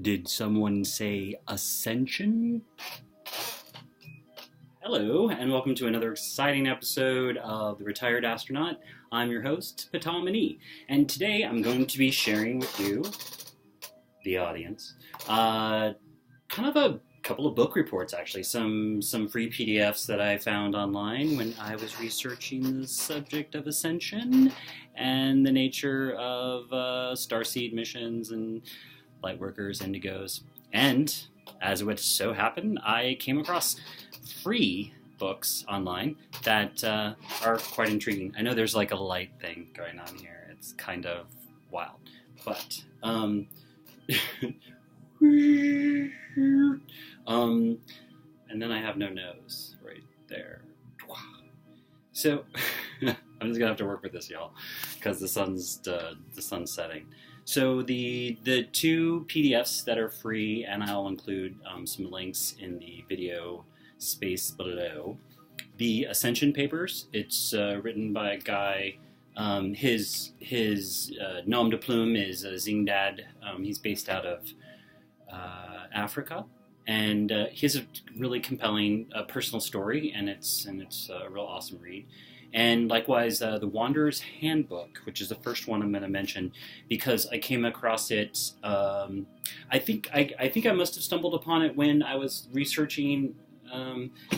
Did someone say Ascension? Hello, and welcome to another exciting episode of The Retired Astronaut. I'm your host, Patal Mani, and today I'm going to be sharing with you, the audience, kind of a couple of book reports, actually, some free PDFs that I found online when I was researching the subject of Ascension and the nature of starseed missions and lightworkers, indigos, and as it would so happen, I came across free books online that are quite intriguing. I know there's like a light thing going on here. It's kind of wild, but and then I have no nose right there. So I'm just gonna have to work with this, y'all, because the sun's setting. So the two PDFs that are free, and I'll include some links in the video space below. The Ascension Papers. It's written by a guy. His nom de plume is Zingdad. He's based out of Africa, and he has a really compelling personal story, and it's a real awesome read. And likewise, The Wanderer's Handbook, which is the first one I'm going to mention, because I came across it. I think I must have stumbled upon it when I was researching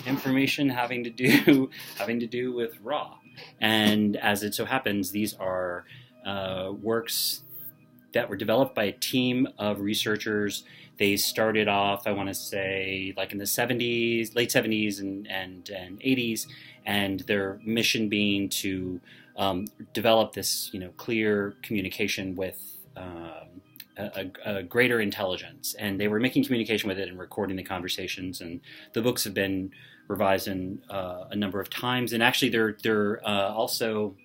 information having to do with Ra. And as it so happens, these are works that were developed by a team of researchers. They started off, I want to say, like in the 70s, late 70s and 80s, and their mission being to develop this, clear communication with a greater intelligence. And they were making communication with it and recording the conversations. And the books have been revised in a number of times. And actually, they're also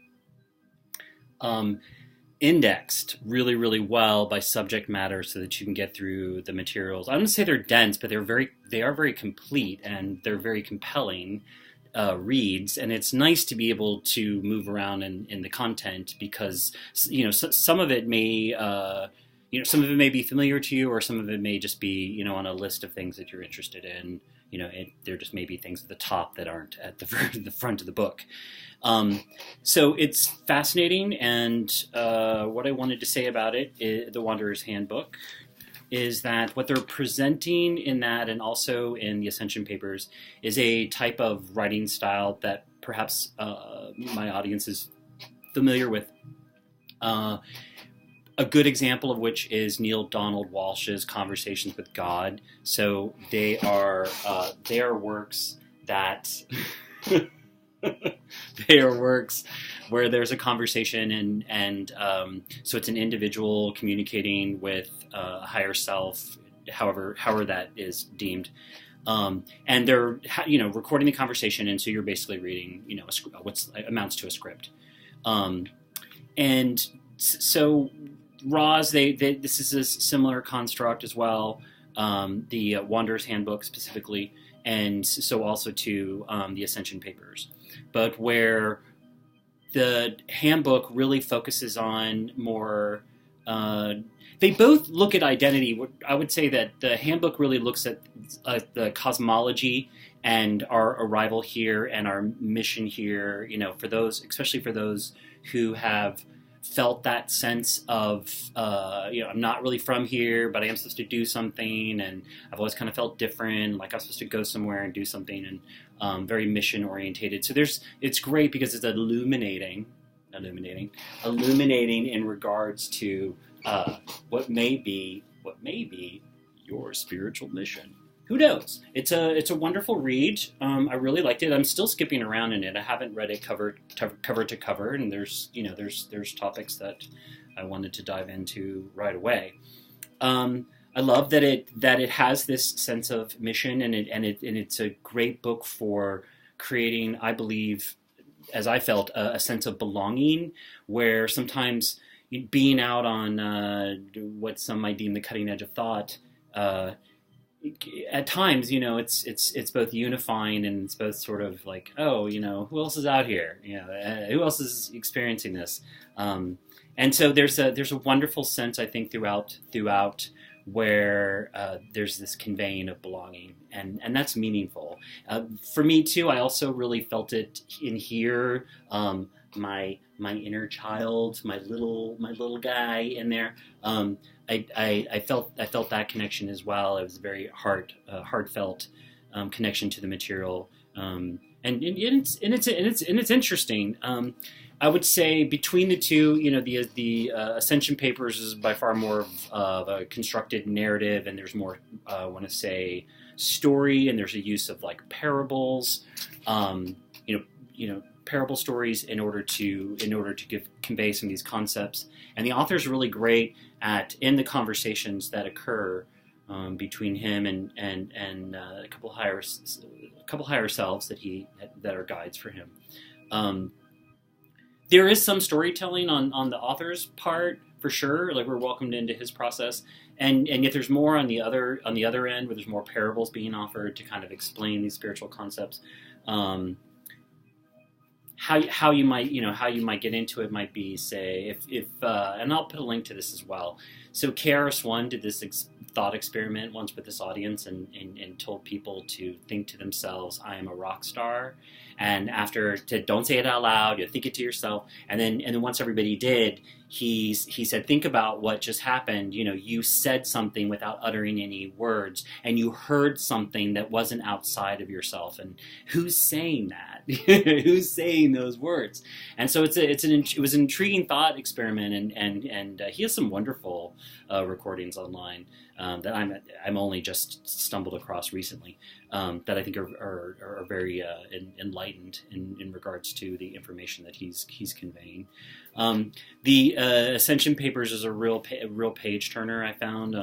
indexed really, really well by subject matter so that you can get through the materials. I wouldn't say they're dense, but they are very complete, and they're very compelling reads. And it's nice to be able to move around in the content, because some of it may some of it may be familiar to you, or some of it may just be on a list of things that you're interested in. There just may be things at the top that aren't at the front of the book. So it's fascinating, and what I wanted to say about it, The Wanderer's Handbook, is that what they're presenting in that, and also in the Ascension Papers, is a type of writing style that perhaps my audience is familiar with. A good example of which is Neil Donald Walsh's Conversations with God. So they are works that they are works where there's a conversation, and so it's an individual communicating with a higher self, however that is deemed, and they're recording the conversation, and so you're basically reading what amounts to a script, and so Ra's this is a similar construct as well, the Wanderer's Handbook specifically, and so also to the Ascension Papers, but where the handbook really focuses on more. They both look at identity. I would say that the handbook really looks at the cosmology and our arrival here and our mission here. Especially for those who have felt that sense of, I'm not really from here, but I am supposed to do something, and I've always kind of felt different, like I'm supposed to go somewhere and do something, and very mission orientated. So it's great because it's illuminating in regards to what may be your spiritual mission. Who knows? It's a wonderful read. I really liked it. I'm still skipping around in it. I haven't read it cover to cover, and there's topics that I wanted to dive into right away. I love that it has this sense of mission, and it's a great book for creating, I believe, as I felt, a sense of belonging, where sometimes being out on what some might deem the cutting edge of thought. At times, it's both unifying, and it's both sort of like, who else is out here? Who else is experiencing this? And so there's a wonderful sense, I think, throughout where there's this conveying of belonging, and that's meaningful. For me too, I also really felt it in here. My inner child, my little guy in there. I felt that connection as well. It was a very heartfelt connection to the material, and it's interesting. I would say between the two, the Ascension Papers is by far more of a constructed narrative, and there's more, I want to say, story, and there's a use of like parables, parable stories in order to convey some of these concepts. And the author's really great in the conversations that occur between him and a couple higher selves that are guides for him. There is some storytelling on the author's part for sure. Like, we're welcomed into his process, and yet there's more on the other end, where there's more parables being offered to kind of explain these spiritual concepts. How you might get into it might be, say, if and I'll put a link to this as well. So KRS-One did this thought experiment once with this audience, and told people to think to themselves, "I am a rock star," and don't say it out loud. Think it to yourself, and then once everybody did, he said, think about what just happened. You said something without uttering any words, and you heard something that wasn't outside of yourself. And who's saying that? Who's saying those words? And so it was an intriguing thought experiment, and he has some wonderful recordings online that I'm only just stumbled across recently, that I think are very enlightened in regards to the information that he's conveying. The Ascension Papers is a real page turner, I found.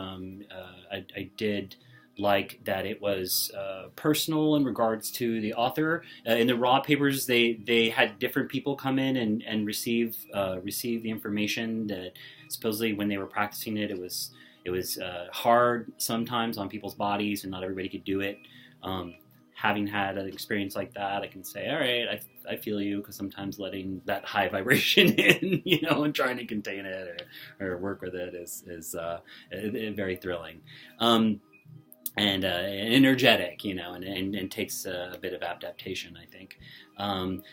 I did like that it was personal in regards to the author. In the raw papers, they had different people come in and receive the information that supposedly when they were practicing it was hard sometimes on people's bodies, and not everybody could do it. Having had an experience like that, I can say, all right, I feel you, because sometimes letting that high vibration in, and trying to contain it or work with it is very thrilling. And energetic, and takes a bit of adaptation, I think.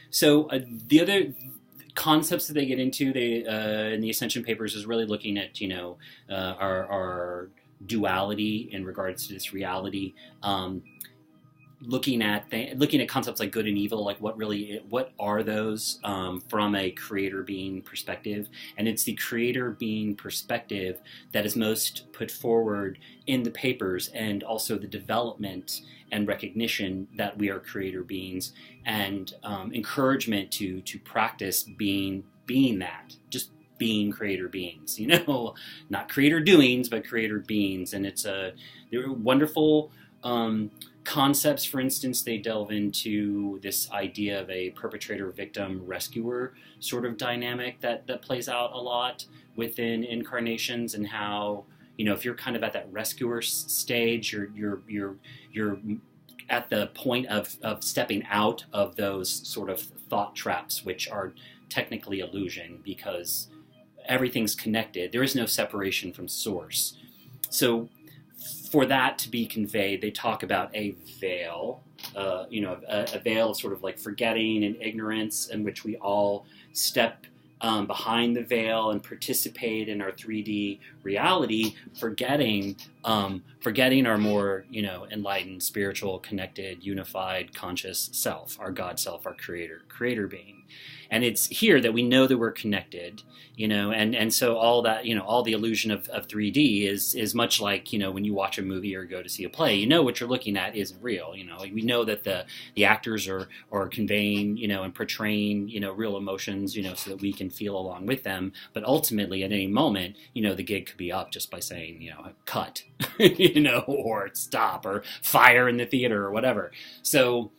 So the other concepts that they get into in the Ascension Papers is really looking at, our duality in regards to this reality. Looking at concepts like good and evil, like what are those from a creator being perspective, and it's the creator being perspective that is most put forward in the papers, and also the development and recognition that we are creator beings, and encouragement to practice being that, just being creator beings, not creator doings, but creator beings. And they're wonderful concepts. For instance, they delve into this idea of a perpetrator, victim, rescuer sort of dynamic that plays out a lot within incarnations, and how, if you're kind of at that rescuer stage, you're at the point of stepping out of those sort of thought traps, which are technically illusion, because everything's connected. There is no separation from source. So for that to be conveyed, they talk about a veil, a veil of sort of like forgetting and ignorance, in which we all step behind the veil and participate in our 3D reality, forgetting our more, enlightened, spiritual, connected, unified, conscious self, our God self, our creator being. And it's here that we know that we're connected, and so all that, all the illusion of 3D is much like, when you watch a movie or go to see a play, what you're looking at isn't real. We know that the actors are conveying, and portraying, real emotions, so that we can feel along with them. But ultimately, at any moment, the gig could be up just by saying, cut, or stop, or fire in the theater, or whatever. So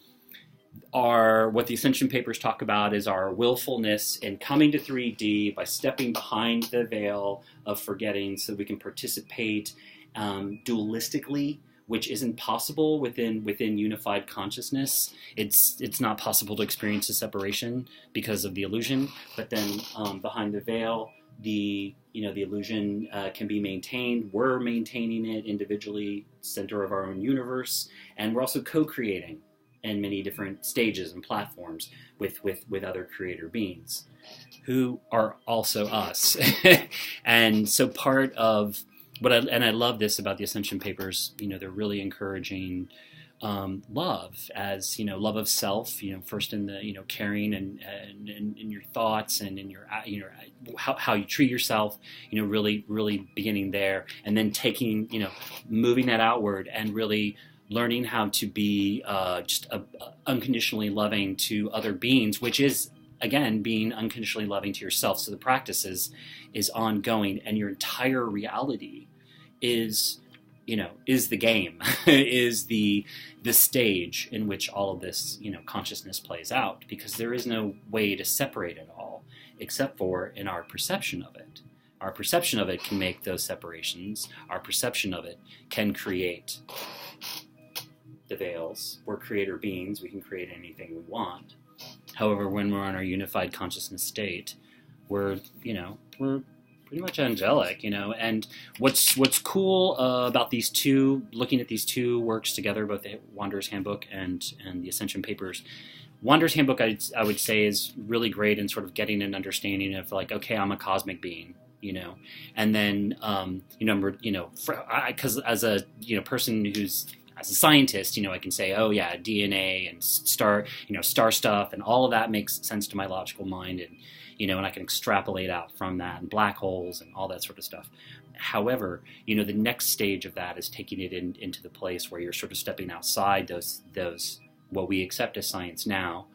what the Ascension Papers talk about is our willfulness in coming to 3D by stepping behind the veil of forgetting, so we can participate dualistically, which isn't possible within unified consciousness. It's not possible to experience a separation because of the illusion, but then behind the veil, the the illusion can be maintained. We're maintaining it individually, center of our own universe, and we're also co-creating in many different stages and platforms with other creator beings who are also us. And so part of I love this about the Ascension Papers, they're really encouraging love as, love of self, first in the, caring and in your thoughts and in your, how you treat yourself, really, really beginning there, and then taking, moving that outward and really learning how to be just unconditionally loving to other beings, which is, again, being unconditionally loving to yourself. So the practice is ongoing, and your entire reality is the game, is the stage in which all of this, consciousness plays out, because there is no way to separate it all except for in our perception of it. Our perception of it can make those separations. Our perception of it can create the veils. We're creator beings. We can create anything we want. However, when we're on our unified consciousness state, we're pretty much angelic, and what's cool about these two, looking at these two works together, both the Wanderer's Handbook and the Ascension Papers. Wanderer's Handbook, I would say, is really great in sort of getting an understanding of, like, okay, I'm a cosmic being, and then, because as a, person who's, as a scientist, I can say, oh yeah, DNA and star stuff and all of that makes sense to my logical mind, and and I can extrapolate out from that, and black holes and all that sort of stuff. However, the next stage of that is taking it into the place where you're sort of stepping outside those what we accept as science now,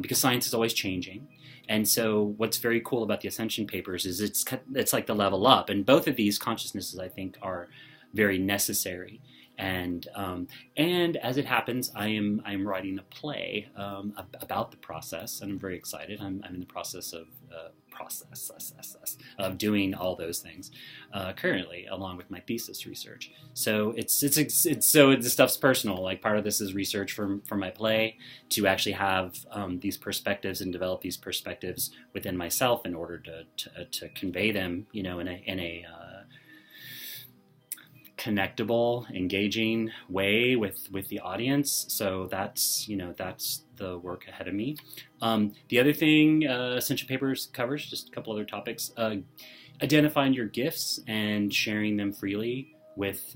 because science is always changing. And so what's very cool about the Ascension Papers is it's like the level up, and both of these consciousnesses, I think, are very necessary. And as it happens, I'm writing a play about the process, and I'm very excited. I'm in the process of doing all those things currently, along with my thesis research. So it's so the stuff's personal. Like, part of this is research for my play, to actually have these perspectives and develop these perspectives within myself in order to convey them, in a connectable, engaging way with the audience. So that's the work ahead of me. The other thing Ascension Papers covers, just a couple other topics, identifying your gifts and sharing them freely with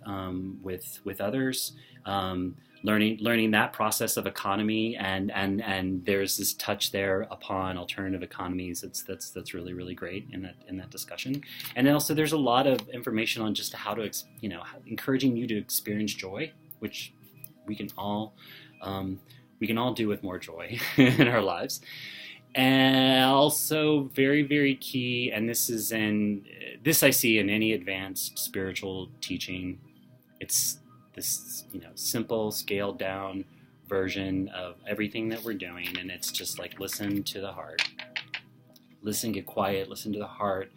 others. Learning that process of economy, and there's this touch there upon alternative economies that's really, really great in that discussion. And then also there's a lot of information on just how to encouraging you to experience joy, which we can all do with more joy in our lives. And also very, very key, and this I see in any advanced spiritual teaching, it's this simple, scaled down version of everything that we're doing, and it's just like, listen to the heart, get quiet, listen to the heart,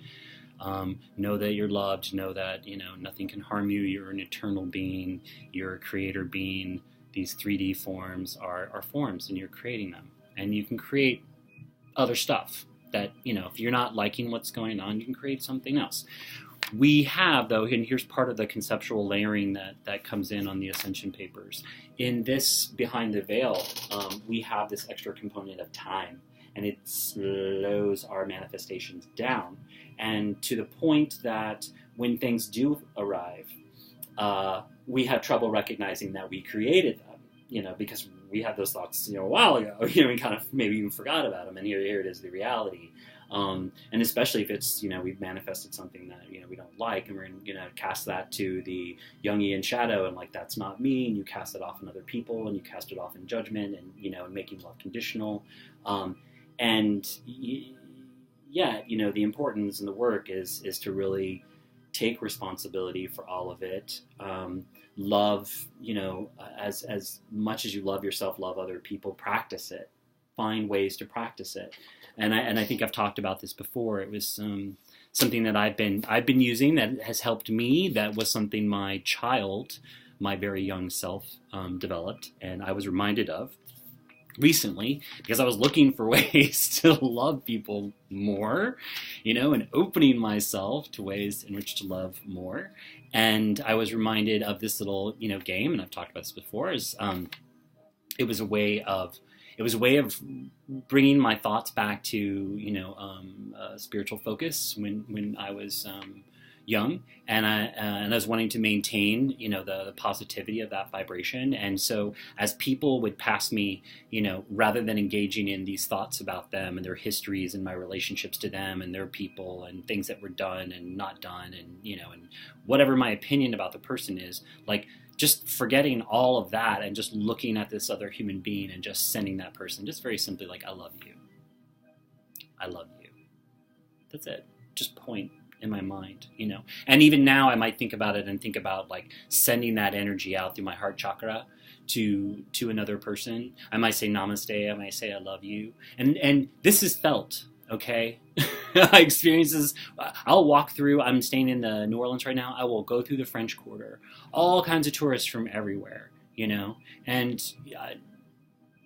know that you're loved, know that nothing can harm you, you're an eternal being, you're a creator being. These 3D forms are forms, and you're creating them, and you can create other stuff that, if you're not liking what's going on, you can create something else. We have, though, and here's part of the conceptual layering that comes in on the Ascension Papers. In this Behind the Veil, we have this extra component of time, and it slows our manifestations down, and to the point that when things do arrive, we have trouble recognizing that we created them, because we had those thoughts, a while ago, we kind of maybe even forgot about them, and here it is, the reality. And especially if it's, we've manifested something that, we don't like, and we're going to cast that to the Jungian shadow, and like, that's not me, and you cast it off on other people, and you cast it off in judgment, and, and making love conditional. The importance in the work is to really take responsibility for all of it. Love, as much as you love yourself, love other people, practice it, find ways to practice it. And I think I've talked about this before. It was something that I've been using that has helped me. That was something my very young self, developed, and I was reminded of recently because I was looking for ways to love people more, and opening myself to ways in which to love more. And I was reminded of this little, game, and I've talked about this before, is it was a way of bringing my thoughts back to spiritual focus when I was young, and I was wanting to maintain the positivity of that vibration. And so as people would pass me, rather than engaging in these thoughts about them and their histories and my relationships to them and their people and things that were done and not done, and and whatever my opinion about the person is, like, just forgetting all of that and just looking at this other human being and just sending that person just very simply like, I love you. I love you. That's it. Just point in my mind, And even now I might think about it and think about like sending that energy out through my heart chakra to another person. I might say namaste. I might say I love you. And this is felt, okay? Experiences. I'll walk through. I'm staying in the New Orleans right now. I will go through the French Quarter. All kinds of tourists from everywhere, and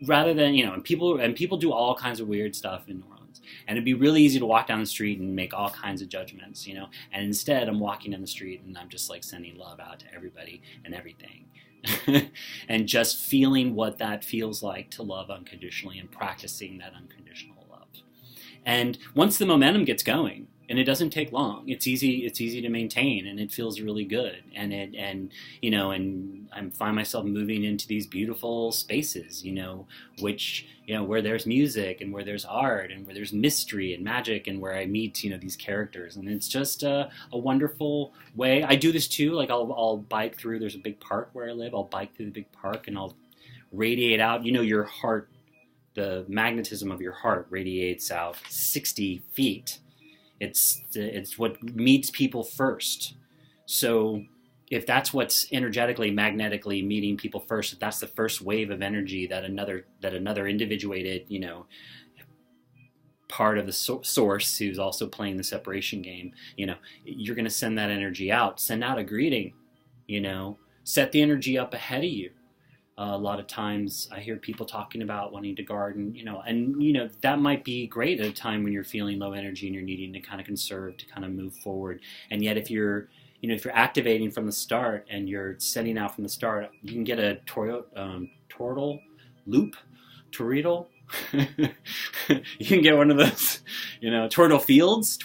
rather than and people do all kinds of weird stuff in New Orleans, and it'd be really easy to walk down the street and make all kinds of judgments, and instead I'm walking down the street and I'm just like sending love out to everybody and everything. And just feeling what that feels like to love unconditionally and practicing that unconditional love. And once the momentum gets going, and it doesn't take long, it's easy to maintain, and it feels really good. And I find myself moving into these beautiful spaces, which, where there's music and where there's art and where there's mystery and magic and where I meet, these characters. And it's just a wonderful way. I do this too. Like I'll bike through, there's a big park where I live. I'll bike through the big park and I'll radiate out, your heart. The magnetism of your heart radiates out 60 feet. It's what meets people first. So if that's what's energetically, magnetically meeting people first, if that's the first wave of energy that another individuated, part of the source who's also playing the separation game, you're going to send that energy out. Send out a greeting, set the energy up ahead of you. A lot of times I hear people talking about wanting to garden, and that might be great at a time when you're feeling low energy and you're needing to kind of conserve, to kind of move forward. And yet if you're activating from the start and you're sending out from the start, you can get a toroidal loop. You can get one of those, toroidal fields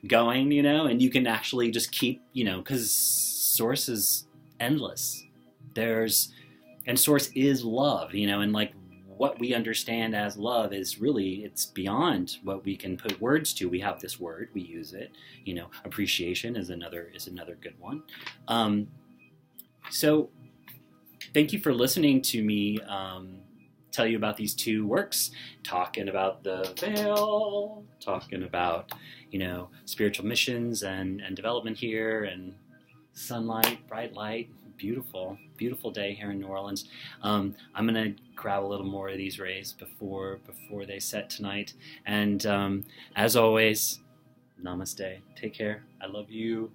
going, and you can actually just keep, because source is endless. And source is love, and like what we understand as love is really, it's beyond what we can put words to. We have this word, we use it, appreciation is another good one. So thank you for listening to me tell you about these two works, talking about the veil, talking about, spiritual missions and development here, and sunlight, bright light, beautiful day here in New Orleans. I'm gonna grab a little more of these rays before they set tonight. And as always, namaste. Take care. I love you.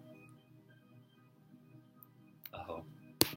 Oh.